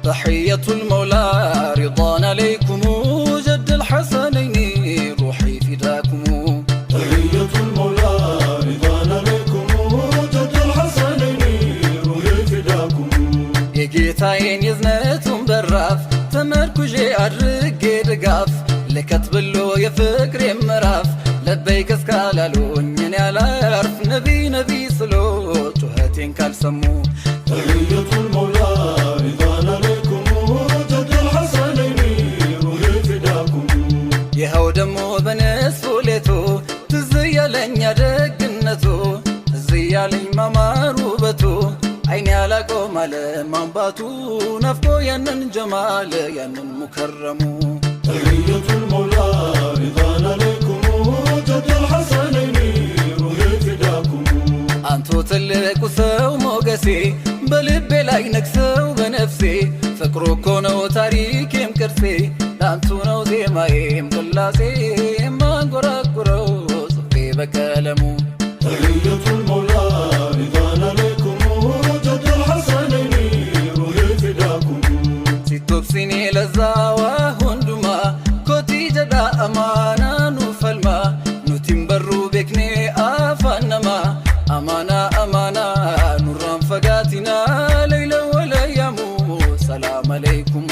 تحية المولى رضوان عليكم جد الحسنين روحي فداكم تحية المولى رضوان عليكم جد الحسنين روحي فداكم የጌታዬን የዝነቱን በራፍ ተመርኩዤ አድርጌ ድጋፍ ልከትብሎ የፍቅሬ ምዕራፍ ለበይክ እስካላሉኝ እኔ አላርፍ ነቢ ነቢ ስሎ ጩኸቴን ካልሰሙ تحية المولى رضوان عليكم جد الحسنين روحي فداكم ይኸው ደሞ በነሱ ሌቶ ትዝ ያለኝ ደግነቱ ትዝ ያለኝ ማማሩ ውበቱ አይኔ አላቆም አለ ማንባቱ ናፍቆ ያንን ጀማል ያንን ሙከረሙ تحية المولى رضوان عليكم جد الحسنين روحي فداكم አንቱ ትልቁ ሰው ሞገሴ በልቤ ላይ ነግሰው በነፍሴ ፍቅሩ እኮ ነው ታሪኬም ቅርሴ ላንቱ ነው ዜማዬም ቅላሴ የማንጎራጉረው ጽፌ በቀለሙ تحية المولى رضوان عليكم جد الحسنين روحي فداكم ሲቶብሲኔ ለዛዋ ሁንዱማ ኮቲ ጀዳ አማና ኑፈልማ ኑቲን በሩ ቤክኔ አፋነማ አማና አማና ኑራን ፈጋቲና ለይለ ወለያሙ ሰላም አለይኩም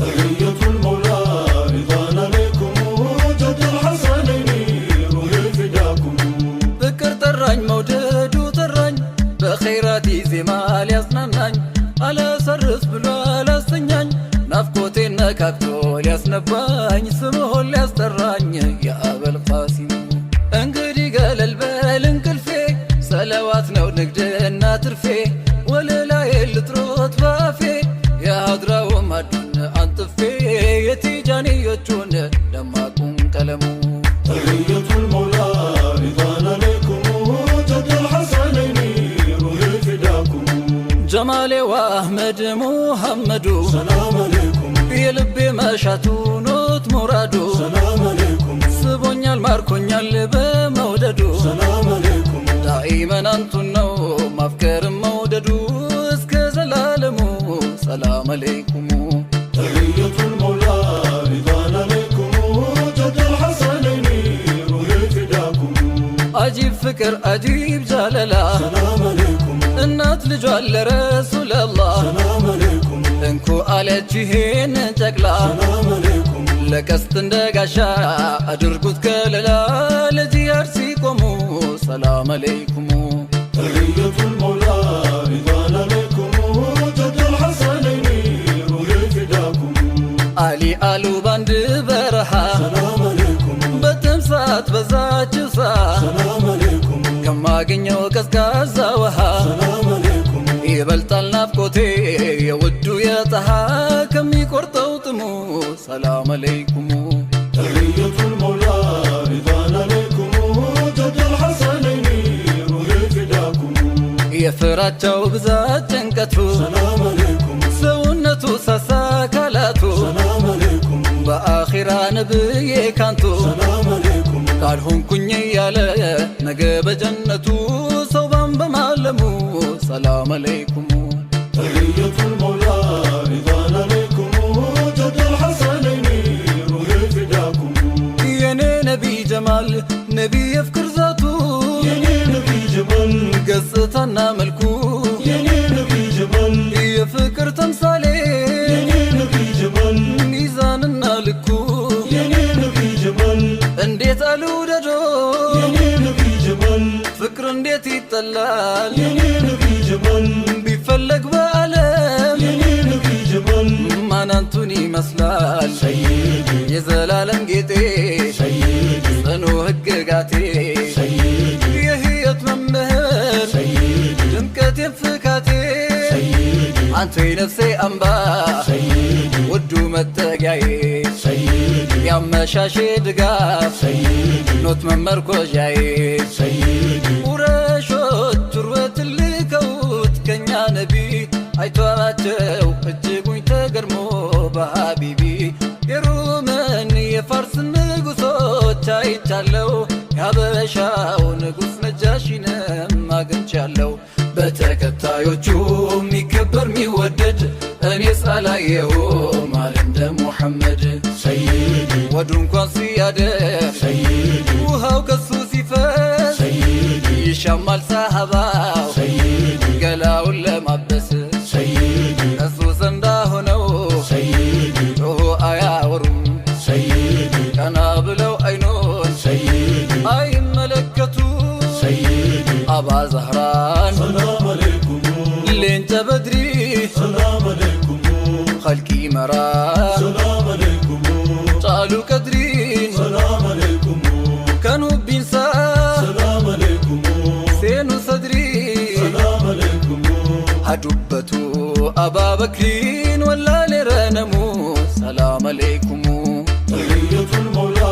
تحية المولى رضوان عليكم جد الحسنين روحي فداكم ፍቅር ጠራኝ መውደዱ ጠራኝ በኸይራቲ ዜማ ሊያጽናናኝ አላሰርፍ ብሎ አላስተኛኝ ናፍቆቴን ነካክቶ ሊያስነባኝ ስምሆን ሊያስጠራኝ የአበል ቃሲም እንግዲህ ገለል በል እንቅልፌ ሰለዋት ነው ንግድና ትርፌ ወለላዬ ልጥሮት ባፌ የሀድራው ማዱን አንጥፌ የቲጃንዮቹን ደማቁን ቀለሙ تحية المولى رضوان عليكم جد الحسنين روحي فداكم ጀማሌ ወአህመድ ሙሐመዱ سلام عليكم የልቤ መሻቱ ኖት ሙራዱ سلام عليكم ስቦኛል ማርኮኛል በመውደዱ سلام عليكم ዳኢመን አንቱን ነው ማፍቀርም መውደዱ እስከ ዘላለሙ ሰላም አለይኩም تحية المولى رضوان عليكم جد الحسنين روحي فداكم አጂብ ፍቅር አጂብ ጃለላ سلام عليكم እናት ልጇን ለረሱለላህ سلام عليكم እንኩ አለች ይሄን ጨቅላ سلام عليكم ለቀስት እንደ ጋሻ አድርጉት ከለላ ለጂያድ ሲቆሙ ሰላም አለይኩም تحية المولى رضوان عليكم جد الحسنين روحي فداكم አሊ አሉ ባንድ በረሃ سلام عليكم በተምሳት በዛች ሳ سلام عليكم ከማገኘው ቀዝቃዛ ውሃ سلام عليكم ይበልጣል ናፍቆቴ የውዱ የፀሐ ከሚቆርጠው ጥሙ ሰላም አለይኩም تحية المولى رضوان عليكم جد الحسنين روحي فداكم የፍራቸው ብዛት ጭንቀቱ سلام عليكم ሰውነቱ ሳሳካላቱ سلام عليكم በአኺራ ነብዬ ካንቱ سلام عليكم ካልሆንኩኝ ያለ ነገ በጀነቱ ሰውባን በማለሙ ሰላም አለይኩም تحية المولى رضوان عليكم جد الحسنين روحي فداكم የኔ ነቢይ ጀማል ነቢይ የፍቅር ዛቱ يا نبي جمال ገጽታና መልኩ يا نبي جمال የፍቅር ተምሳሌ يا نبي جمال ሚዛንና ልኩ يا نبي جمال እንዴት አልውደዶ يا نبي جمال ፍቅር እንዴት ይጠላል يا نبي جمال ቢፈለግ በዓለም يا نبي جمال ማናንቱን ይመስላል سيدي የዘላለም ጌጤ سيدي ጽኑ ህግጋቴ سيدي የህይወት መምህር سيدي ድምቀቴን ፍካቴ سيدي አንተ የነፍሴ አምባ سيدي ውዱ መጠጊያዬ سيدي ያመሻሼ ድጋፍ سيدي ኖት መመርኮዣዬ سيدي ቁረሾች ቱርበት ልከውት ከኛ ነቢ አይቷቸው እጅጉኝ ተገርሞ በሀቢቢ የሩምን የፋርስ ንጉሶች አይቻለው ያበሻው ንጉሥ ነጃሺንም አግኝቻለው በተከታዮቹ የሚከበር የሚወደድ እኔስ አላየሁም አለ እንደ ሙሐመድ ሰይድ ወዱ እንኳን ሲያደር ሰይድ ውሃው ከሱ ሲፈስ ሰይድ ይሻማል ሰሃባው ሰይድ ገላውን ለማበስ ሰይድ እሱ ዘንዳ ሆነው ሰይድ ጮሆ አያወሩም ሰይድ ቀና ብለው አይኖን ሰይድ አይመለከቱ ሰይድ አባ ዛህራን ሰላም አለይኩም ሌንጨ በድሪ ሰላም አለይኩም ኸልቂ መራ ሰላም አለይኩም ጫሉ ቀድሪን ሰላም አለይኩም ከኑቢንሳ ሰላም አለይኩም ሴኑ ሰድሪ ሰላም አለይኩም ሀዱበቱ አባ በክሪን ወላሌ ረነሙ ሰላም አለይኩም تحية المولى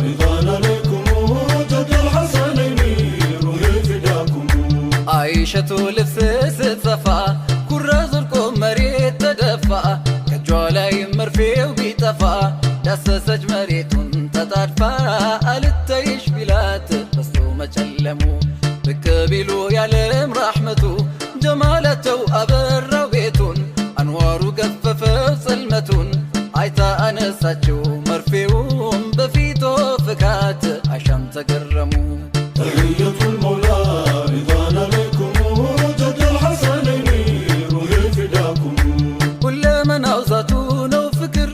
رضوان عليكم جد الحسنين روحي فداكم አይሸቱ ልብስ ስትሰፋ ኩራዝ ወልቆ መሬት ተደፋ ከእጇ ላይ መርፌው ቢጠፋ ዳሰሰች መሬቱን ተጣድፋ አልታይሽ ቢላት በስቶ መጨለሙ ብቅ ቢሉ ያለም ራሕመቱ ጀማላቸው አበራው ቤቱን አንዋሩ ገፈፈው ጽልመቱን አይታ አነሳችው መርፌውም በፊቶ ፍካት አሻም ተገረሙ تحية المولى رضوان عليكم جد الحسنين روحي فداكم ሁለመናው ዛቱ ነው ፍቅር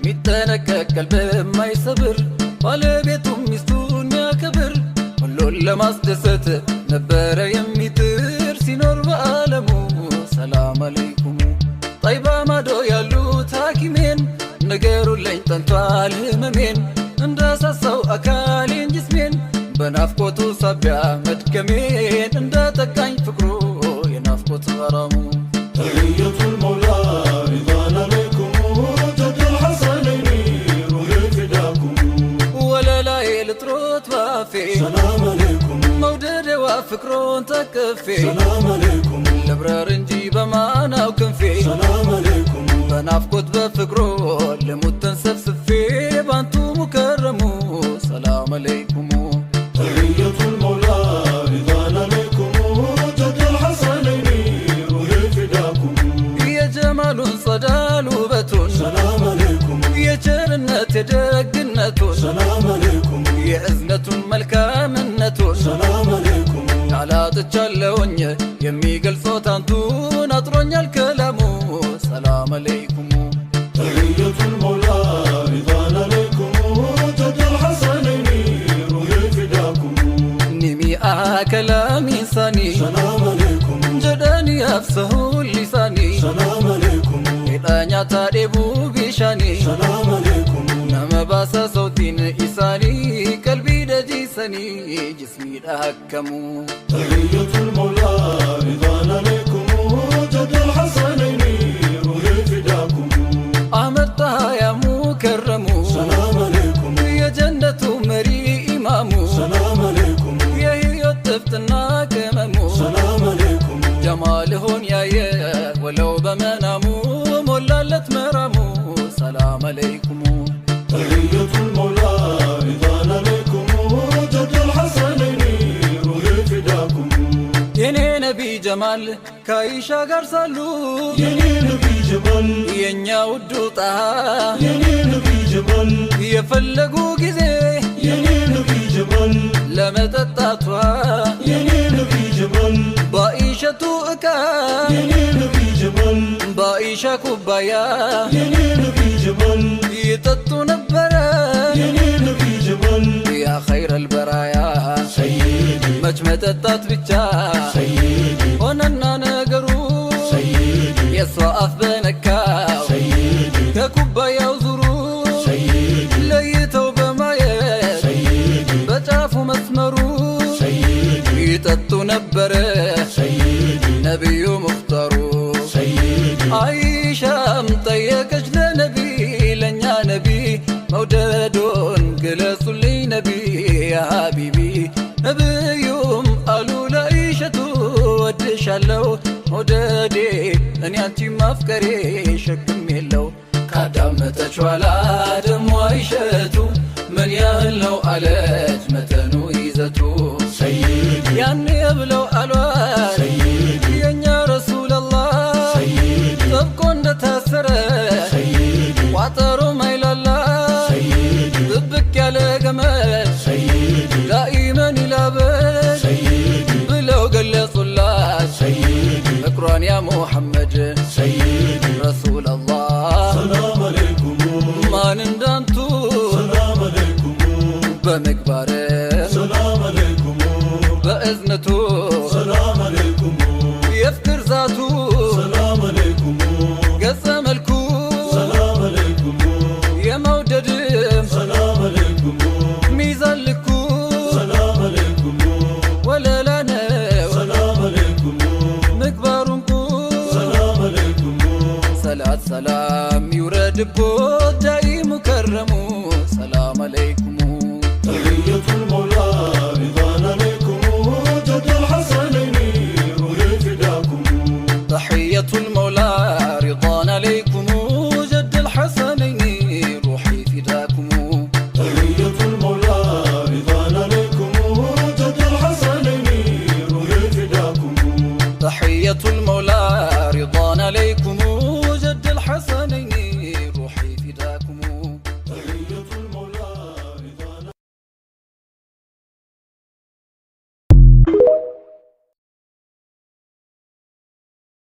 ሚጠነቀቅ ቀልብ የማይሰብር ባለቤቱም ሚስቱን ያከብር ሁሉን ለማስደሰት ነበረ የሚጥር ሲኖር በዓለሙ ሰላም አለይኩም ጠይባ ማዶ ያሉት ሐኪሜን ነገሩልኝ ጠንቷል ህመሜን እንዳሳሳው አካሌን ጅስሜን በናፍቆቱ ሳቢያ መድከሜን እንዳጠቃኝ ፍቅሩ የናፍቆት ሐራሙ تحية المولى رضوان عليكم جد الحسنين روحي فداكم ወለላዬ ልጥሮት ባፌ سلام عليكم መውደደዋ ፍቅሮን ተከፌ سلام عليكم ልብረር እንጂ በማናው ክንፌ سلام عليكم በናፍቆት በፍቅሮ ልሙት ተንሰፍስፌ ባንቱ ሙከረሙ ሰላም አለይኩም تحية المولى رضوان عليكم جد الحسنين روحي فداكم የጀማሉን ጸዳል ውበቱን سلام عليكم የቸርነት የደግነቱን سلام عليكم የእዝነቱን መልካምነቱን سلام عليكم ቃላጥቻለውኝ የሚገልጾት አንቱን አጥሮኛል ከላሙ ሰላም አለይኩም تحية المولى رضوان عليكم جد الحسنين روحي فداكم ኒሚአ ከላም ኢንሳኒ سلام عليكم ጀዳኒ አፍሰሁ ሊሳኒ سلام عليكم ሄዳኛ ታዴቡ ቢሻኒ سلام عليكم ነመባሰ ሰውቲን ኢሳኒ ቀልቢ ደጂሰኒ ጅስሚ ዳከሙ تحية المولى رضوان عليكم جد الحسنين روحي فداكم አህመድ ጣሃ ያ ሙከረሙ سلام عليكم የጀነቱ መሪ ኢማሙ سلام عليكم የህይወት ጥፍጥና ቅመሙ سلام عليكم ጀማልሆን ያየ ወለው በመናሙ ሞላለት መራሙ ሰላም አለይኩም تحية المولى رضوان عليكم جد الحسنين روحي فداكم የኔ ነቢ ጀማል ከአይሻ ጋር ሳሉ يني نبي جمال የኛ ውዱ ጣሃ يني نبي جمال የፈለጉ ጊዜ يني نبي جمال ለመጠጣቷ يني نبي جمال በአይሸቱ እቃ يني نبي جمال በአይሻ ኩባያ يني نبي جمال ይጠጡ ነበረ يني نبي جمال ያ ኸይረ አልበራያ سيدي መች መጠጣት ብቻ سيدي ሆነና ነገሩ سيدي የሷ አፍ በነካው سيدي ከኩባያው ዙሩ سيدي ለይተው በማየት سيدي በጫፉ መስመሩ سيدي ይጠጡ ነበረ سيدي ነቢዩ ሙኽታሩ سيدي አይሻም ጠየቀች ለነቢ ለእኛ ነቢ መውደዶን ግለጹልኝ ነቢ ያ ሀቢቢ ነብዩም አሉ ለአይሸቱ ወድሻለው መውደዴ እኔ አንቺ ማፍቀሬ ሸክም የለው ካዳመጠች ኋላ ደሞ አይሸቱ ምን ያህል ነው አለች መጠኑ ይዘቱ سيدي ያኔ ብለው አሏት سيدي የእኛ ረሱለላህ سيدي ጠብቆ እንደታሰረ سلام يورد بود دايم مكرمو سلام عليكم تحية المولى رضوان عليكم جد الحسنين روحي فداكم تحية المولى رضوان عليكم جد الحسنين روحي فداكم تحية المولى رضوان عليكم جد الحسنين روحي فداكم تحية المولى رضوان عليكم